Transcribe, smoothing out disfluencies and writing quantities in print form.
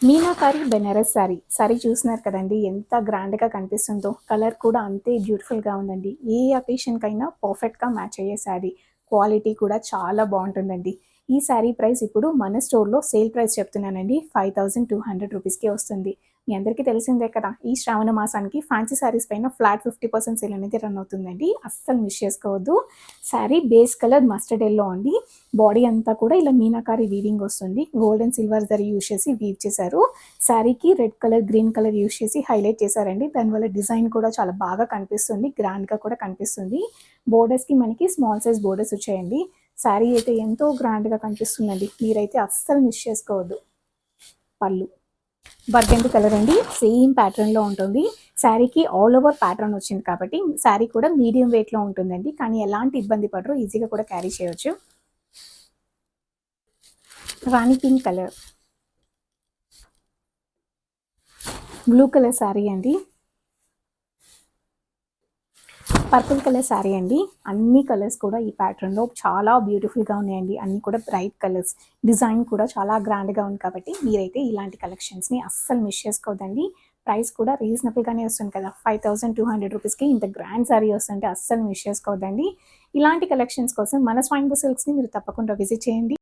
మీనాకారి బెనారస్ శారీ చూస్తున్నారు కదండి, ఎంత గ్రాండ్గా కనిపిస్తుందో. కలర్ కూడా అంతే బ్యూటిఫుల్గా ఉందండి. ఏ అకేషన్కైనా పర్ఫెక్ట్గా మ్యాచ్ అయ్యే శారీ. క్వాలిటీ కూడా చాలా బాగుంటుందండి. ఈ శారీ ప్రైస్ ఇప్పుడు మన స్టోర్లో సేల్ ప్రైస్ చెప్తున్నానండి, 5200 రూపీస్కే వస్తుంది. మీ అందరికీ తెలిసిందే కదా, ఈ శ్రావణ మాసానికి ఫ్యాన్సీ శారీస్ పైన ఫ్లాట్ 50% సేల్ అనేది రన్ అవుతుందండి. అస్సలు మిస్ చేసుకోవద్దు. Sari base colour mustard yellow అండి. బాడీ అంతా కూడా ఇలా మీనాకారి వీవింగ్ వస్తుంది. Gold and silver zari use చేసి వీవ్ చేశారు. శారీకి red colour, green colour use చేసి హైలైట్ చేశారండి. దానివల్ల డిజైన్ కూడా చాలా బాగా కనిపిస్తుంది, గ్రాండ్గా కూడా కనిపిస్తుంది. బోర్డర్స్కి మనకి స్మాల్ సైజ్ బోర్డర్స్ వచ్చాయండి. శారీ అయితే ఎంతో గ్రాండ్గా కనిపిస్తుందండి, మీరైతే అస్సలు మిస్ చేసుకోవద్దు. పళ్ళు బర్గండి కలర్ అండి, సేమ్ ప్యాటర్న్లో ఉంటుంది. శారీకి ఆల్ ఓవర్ ప్యాటర్న్ వచ్చింది కాబట్టి శారీ కూడా మీడియం వెయిట్లో ఉంటుందండి, కానీ ఎలాంటి ఇబ్బంది పడరు, ఈజీగా కూడా క్యారీ చేయవచ్చు. Rani pink colour, blue colour sari అండి, పర్పుల్ కలర్ శారీ అండి. అన్ని కలర్స్ కూడా ఈ ప్యాటర్న్లో చాలా బ్యూటిఫుల్గా ఉన్నాయండి. అన్నీ కూడా బ్రైట్ కలర్స్. డిజైన్ కూడా చాలా గ్రాండ్గా ఉంది కాబట్టి మీరైతే ఇలాంటి కలెక్షన్స్ని అస్సలు మిస్ చేసుకోవద్దండి. ప్రైస్ కూడా రీజనబుల్గానే వస్తుంది కదా, 5200 రూపీస్కి ఇంత గ్రాండ్ శారీ వస్తుంటే అస్సలు మిస్ చేసుకోవద్దండి. ఇలాంటి కలెక్షన్స్ కోసం మన స్వయంభూ సిల్క్స్ని మీరు తప్పకుండా విజిట్ చేయండి.